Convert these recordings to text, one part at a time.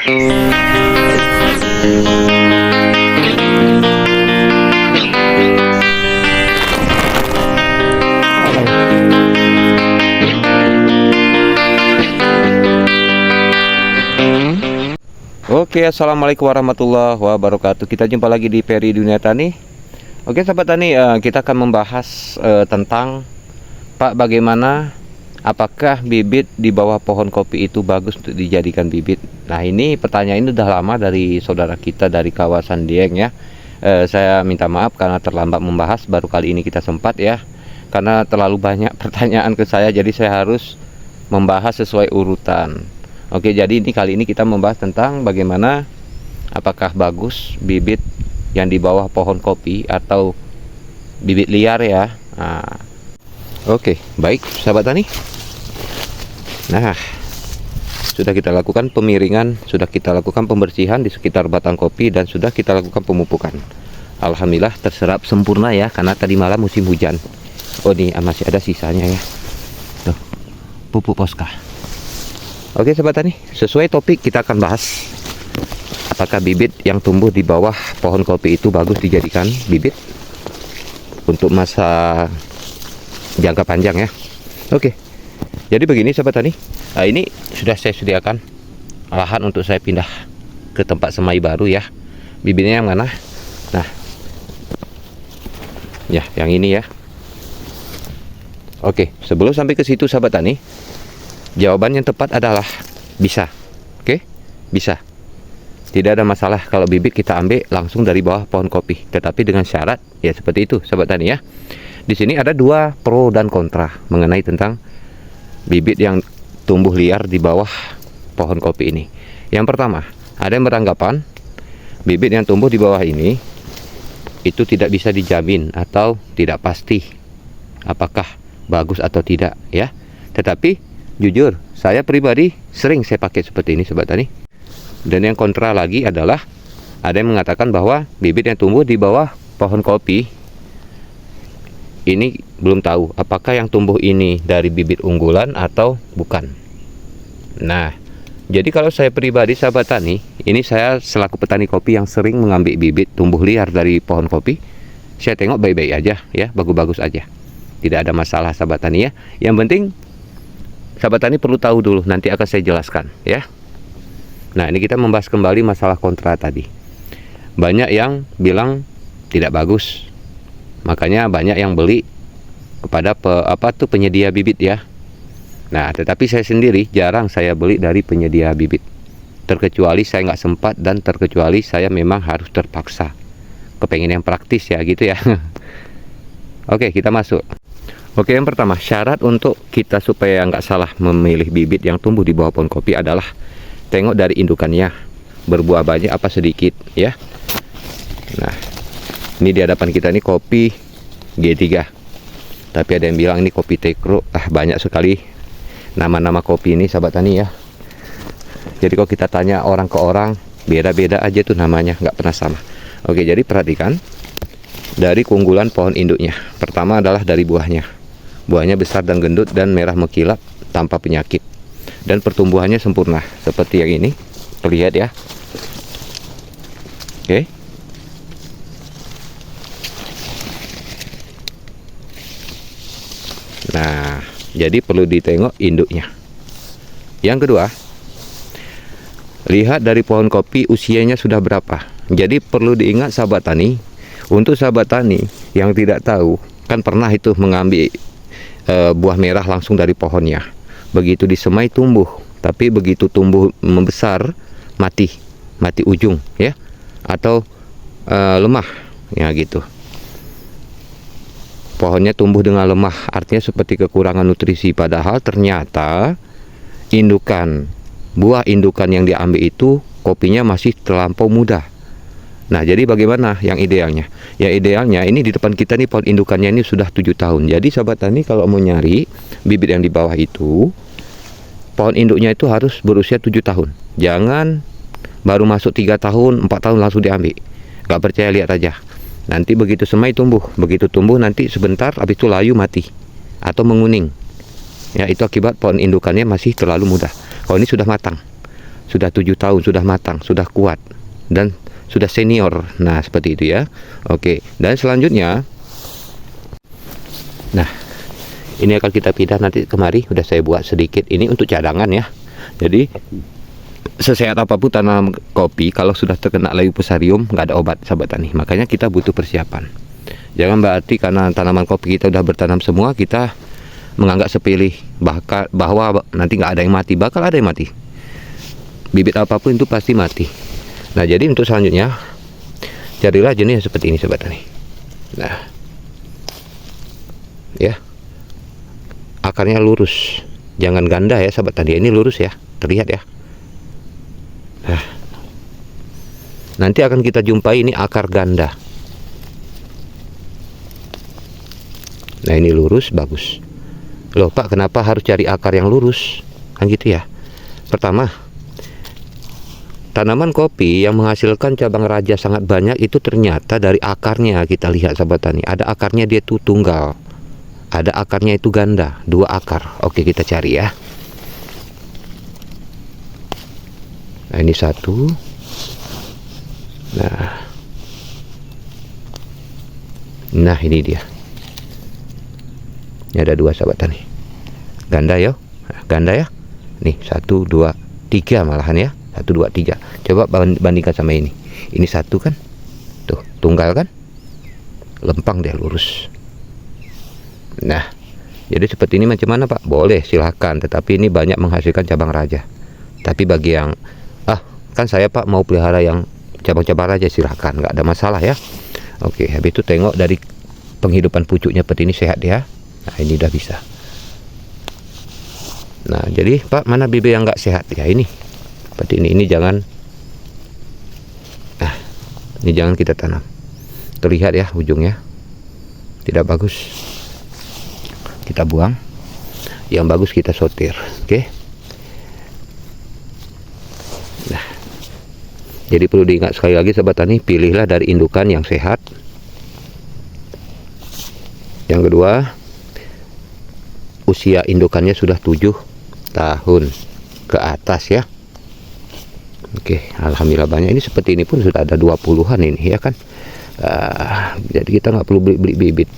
Oke, assalamualaikum warahmatullahi wabarakatuh. Kita jumpa lagi di Peri Dunia Tani. Oke sahabat tani, kita akan membahas tentang bagaimana, apakah bibit di bawah pohon kopi itu bagus untuk dijadikan bibit. Nah, ini pertanyaan ini udah lama dari saudara kita dari kawasan Dieng ya. Saya minta maaf karena terlambat membahas, baru kali ini kita sempat ya, karena terlalu banyak pertanyaan ke saya, jadi saya harus membahas sesuai urutan. Oke, jadi kali ini kita membahas tentang bagaimana, apakah bagus bibit yang di bawah pohon kopi atau bibit liar ya. Oke, baik sahabat tani. Nah, sudah kita lakukan pemiringan, sudah kita lakukan pembersihan di sekitar batang kopi, dan sudah kita lakukan pemupukan. Alhamdulillah terserap sempurna ya, karena tadi malam musim hujan. Oh, ini masih ada sisanya ya. Tuh, pupuk Posca. Oke sahabat tani, sesuai topik kita akan bahas apakah bibit yang tumbuh di bawah pohon kopi itu bagus dijadikan bibit untuk masa jangka panjang ya. Oke, jadi begini sahabat tani, ini sudah saya sediakan lahan untuk saya pindah ke tempat semai baru ya. Bibitnya yang mana? Nah ya, yang ini ya. Oke, sebelum sampai ke situ sahabat tani, jawaban yang tepat adalah bisa. Oke, bisa. Tidak ada masalah kalau bibit kita ambil langsung dari bawah pohon kopi, tetapi dengan syarat ya seperti itu sahabat tani ya. Di sini ada dua pro dan kontra mengenai tentang bibit yang tumbuh liar di bawah pohon kopi ini. Yang pertama, ada yang beranggapan bibit yang tumbuh di bawah ini itu tidak bisa dijamin atau tidak pasti apakah bagus atau tidak ya. Tetapi jujur, saya pribadi sering saya pakai seperti ini sobat tani. Dan yang kontra lagi adalah ada yang mengatakan bahwa bibit yang tumbuh di bawah pohon kopi ini belum tahu apakah yang tumbuh ini dari bibit unggulan atau bukan. Nah, jadi kalau saya pribadi sahabat tani, ini saya selaku petani kopi yang sering mengambil bibit tumbuh liar dari pohon kopi, saya tengok baik-baik aja ya, bagus-bagus aja. Tidak ada masalah sahabat tani ya. Yang penting sahabat tani perlu tahu dulu, nanti akan saya jelaskan ya. Nah, ini kita membahas kembali masalah kontra tadi. Banyak yang bilang tidak bagus, makanya banyak yang beli kepada penyedia bibit ya. Nah, tetapi saya sendiri jarang saya beli dari penyedia bibit, terkecuali saya nggak sempat dan terkecuali saya memang harus terpaksa, kepengen yang praktis ya gitu ya. Oke, kita masuk. Oke, yang pertama, syarat untuk kita supaya nggak salah memilih bibit yang tumbuh di bawah pohon kopi adalah tengok dari indukannya, berbuah banyak apa sedikit ya. Nah, ini di hadapan kita ini kopi G3, tapi ada yang bilang ini kopi Tekro. Banyak sekali nama-nama kopi ini sahabat tani ya. Jadi kalau kita tanya orang ke orang, beda-beda aja tuh namanya, nggak pernah sama. Oke, jadi perhatikan dari keunggulan pohon induknya. Pertama adalah dari buahnya. Buahnya besar dan gendut dan merah mengkilap tanpa penyakit, dan pertumbuhannya sempurna seperti yang ini terlihat ya. Oke. Nah, jadi perlu ditengok induknya. Yang kedua, lihat dari pohon kopi usianya sudah berapa. Jadi perlu diingat sahabat tani, untuk sahabat tani yang tidak tahu, kan pernah itu mengambil buah merah langsung dari pohonnya. Begitu disemai tumbuh, tapi begitu tumbuh membesar mati ujung ya, atau lemah ya gitu. Pohonnya tumbuh dengan lemah, artinya seperti kekurangan nutrisi, padahal ternyata buah indukan yang diambil itu kopinya masih terlampau muda. Nah, jadi bagaimana yang idealnya? Ya idealnya ini di depan kita nih pohon indukannya ini sudah 7 tahun. Jadi sahabat tani kalau mau nyari bibit yang di bawah itu, pohon induknya itu harus berusia 7 tahun. Jangan baru masuk 3 tahun, 4 tahun langsung diambil. Gak percaya, lihat aja. Nanti begitu semai tumbuh, begitu tumbuh nanti sebentar habis itu layu mati atau menguning. Ya, itu akibat pohon indukannya masih terlalu muda. Kalau ini sudah matang. sudah 7 tahun, sudah matang, sudah kuat, dan sudah senior. Nah, seperti itu ya. Oke, dan selanjutnya, nah, ini akan kita pindah nanti kemari. Udah saya buat sedikit. Ini untuk cadangan ya. Jadi sesehat apapun tanam kopi, kalau sudah terkena leukosarium, nggak ada obat sahabat tani. Makanya kita butuh persiapan. Jangan berarti karena tanaman kopi kita udah bertanam semua, kita menganggap sepele bahwa nanti nggak ada yang mati. Bakal ada yang mati. Bibit apapun itu pasti mati. Nah, jadi untuk selanjutnya, carilah jenis seperti ini sahabat tani. Nah, ya, akarnya lurus, jangan ganda ya sahabat tani. Ini lurus ya, terlihat ya. Nah, nanti akan kita jumpai ini akar ganda. Nah, ini lurus, bagus. Loh Pak, kenapa harus cari akar yang lurus? Kan gitu ya. Pertama, tanaman kopi yang menghasilkan cabang raja sangat banyak itu ternyata dari akarnya. Kita lihat sahabat tani, ada akarnya dia tuh tunggal, ada akarnya itu ganda, 2 akar. Oke, kita cari ya. Nah, ini 1. Nah, ini dia. Ini ada 2 sahabat tani. Ganda ya. Nah, ganda ya. Nih 1, 2, 3 malahan ya. 1, 2, 3. Coba bandingkan sama ini. Ini 1 kan. Tuh, tunggal kan. Lempang dia lurus. Nah, jadi seperti ini macam mana Pak? Boleh, silahkan. Tetapi ini banyak menghasilkan cabang raja. Tapi bagi yang kan saya Pak mau pelihara yang cabang-cabang raja, silahkan, nggak ada masalah ya. Oke, habis itu tengok dari penghidupan pucuknya seperti ini, sehat ya. Nah, ini udah bisa. Nah, jadi Pak, mana bibit yang nggak sehat? Ya ini, seperti ini jangan. Nah, ini jangan kita tanam. Terlihat ya ujungnya, tidak bagus. Kita buang. Yang bagus kita sortir. Oke. Nah, jadi perlu diingat sekali lagi sahabat tani, pilihlah dari indukan yang sehat. Yang kedua, usia indukannya sudah 7 tahun ke atas ya. Oke, alhamdulillah banyak. Ini seperti ini pun sudah ada 20-an ini ya kan. Jadi kita nggak perlu beli bibit.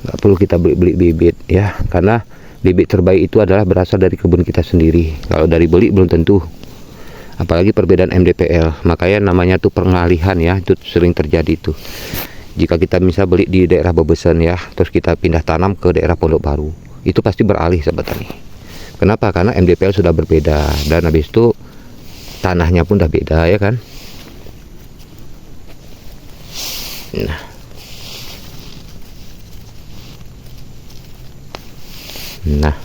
Nggak perlu kita beli bibit ya, karena bibit terbaik itu adalah berasal dari kebun kita sendiri. Kalau dari beli belum tentu. Apalagi perbedaan MDPL, makanya namanya tuh pengalihan ya, itu sering terjadi tuh. Jika kita bisa beli di daerah Bebesen ya, terus kita pindah tanam ke daerah Pondok Baru, itu pasti beralih sahabat tani. Kenapa? Karena MDPL sudah berbeda, dan habis itu tanahnya pun udah beda ya kan. Nah,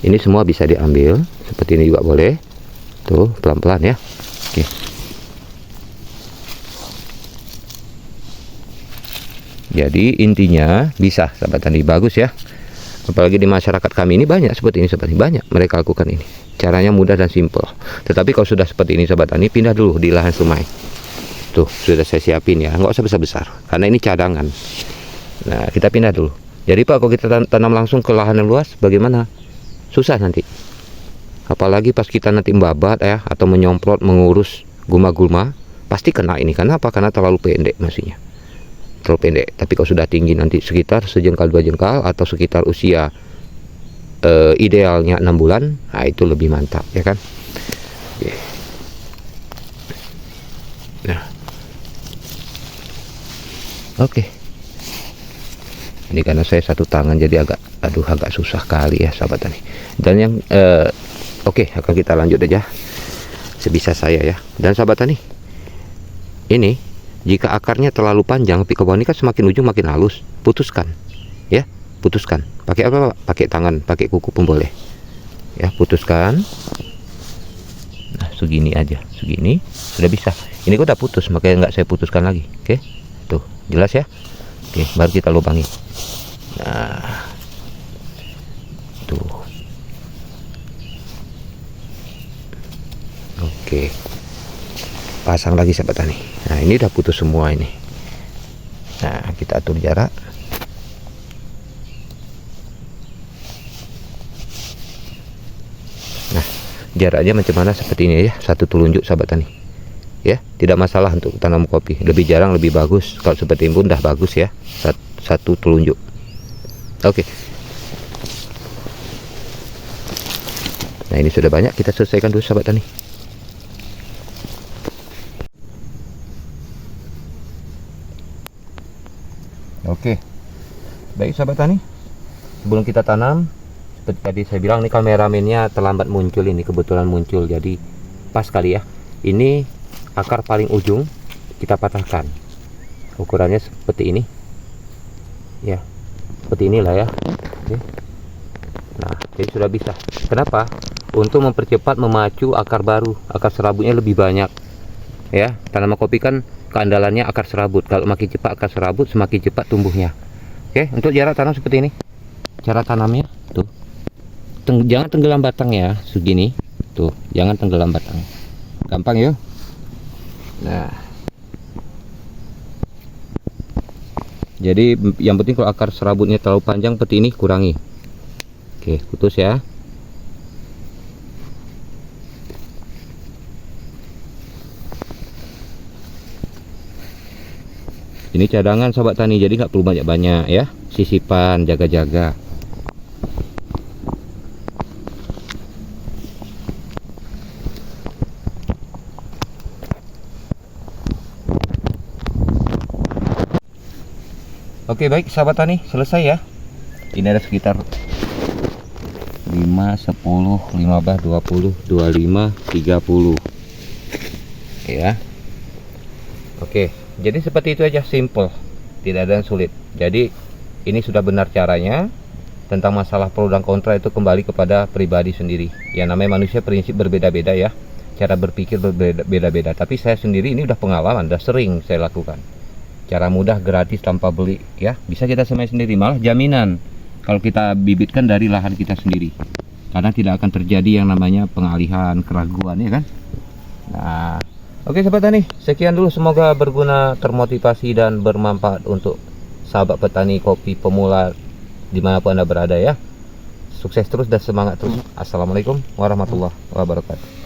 ini semua bisa diambil. Seperti ini juga boleh. Tuh, pelan-pelan ya. Oke. Jadi intinya bisa sahabat tani, bagus ya. Apalagi di masyarakat kami ini banyak seperti ini sahabat tani, banyak mereka lakukan ini. Caranya mudah dan simpel. Tetapi kalau sudah seperti ini sahabat tani, pindah dulu di lahan semai. Tuh, sudah saya siapin ya. Nggak usah besar-besar, karena ini cadangan. Nah, kita pindah dulu. Jadi Pak, kalau kita tanam langsung ke lahan yang luas, bagaimana? Susah nanti. Apalagi pas kita nanti membabat ya, atau menyemprot, mengurus gulma-gulma, pasti kena ini. Kenapa? Karena terlalu pendek masihnya. Terlalu pendek. Tapi kalau sudah tinggi nanti sekitar sejengkal 2 jengkal, atau sekitar usia idealnya 6 bulan, nah itu lebih mantap ya kan. Oke. Nah, oke. Ini karena saya satu tangan jadi agak susah kali ya sahabat tani. Dan yang oke, akan kita lanjut aja sebisa saya ya. Dan sahabat tani, ini jika akarnya terlalu panjang, pikobon ini kan semakin ujung makin halus, putuskan ya, putuskan. Pakai apa Pak? Pakai tangan, pakai kuku pun boleh ya, putuskan. Nah, segini aja, segini sudah bisa. Ini kok udah putus, makanya nggak saya putuskan lagi. Oke, tuh jelas ya. Oke, baru kita lubangi. Nah, tuh. Oke, pasang lagi sahabat tani. Nah, ini udah putus semua ini. Nah, kita atur jarak. Nah, jaraknya macam mana seperti ini ya, satu telunjuk sahabat tani. Ya, tidak masalah untuk tanam kopi. Lebih jarang lebih bagus. Kalau seperti ini pun dah bagus ya, satu telunjuk. Oke. Nah, ini sudah banyak, kita selesaikan dulu sahabat tani. Oke. Baik sahabat tani, sebelum kita tanam, seperti tadi saya bilang, ini kameramennya terlambat muncul, ini kebetulan muncul, jadi pas kali ya. Ini akar paling ujung kita patahkan, ukurannya seperti ini ya, seperti inilah ya. Oke. Nah, jadi sudah bisa. Kenapa? Untuk mempercepat memacu akar baru, akar serabutnya lebih banyak ya. Tanaman kopi kan keandalannya akar serabut. Kalau makin cepat akar serabut, semakin cepat tumbuhnya. Oke, untuk jarak tanam seperti ini. Cara tanamnya tuh, jangan tenggelam batang ya, segini tuh, jangan tenggelam batang. Gampang ya. Nah, jadi yang penting kalau akar serabutnya terlalu panjang seperti ini, kurangi. Oke, putus ya. Ini cadangan sahabat tani, jadi nggak perlu banyak-banyak ya, sisipan, jaga-jaga. Oke, baik sahabat tani, selesai ya. Ini ada sekitar 5, 10, 15, 20, 25, 30 ya. Oke, jadi seperti itu aja, simple, tidak ada yang sulit. Jadi ini sudah benar caranya. Tentang masalah pro dan kontra itu kembali kepada pribadi sendiri. Ya, namanya manusia prinsip berbeda-beda ya, cara berpikir berbeda-beda. Tapi saya sendiri ini udah pengalaman, udah sering saya lakukan. Cara mudah, gratis, tanpa beli ya, bisa kita semai sendiri. Malah jaminan kalau kita bibitkan dari lahan kita sendiri, karena tidak akan terjadi yang namanya pengalihan, keraguan ya kan. Nah, oke sahabat tani, sekian dulu, semoga berguna, termotivasi dan bermanfaat untuk sahabat petani kopi pemula dimanapun Anda berada ya. Sukses terus dan semangat terus. Assalamualaikum warahmatullahi wabarakatuh.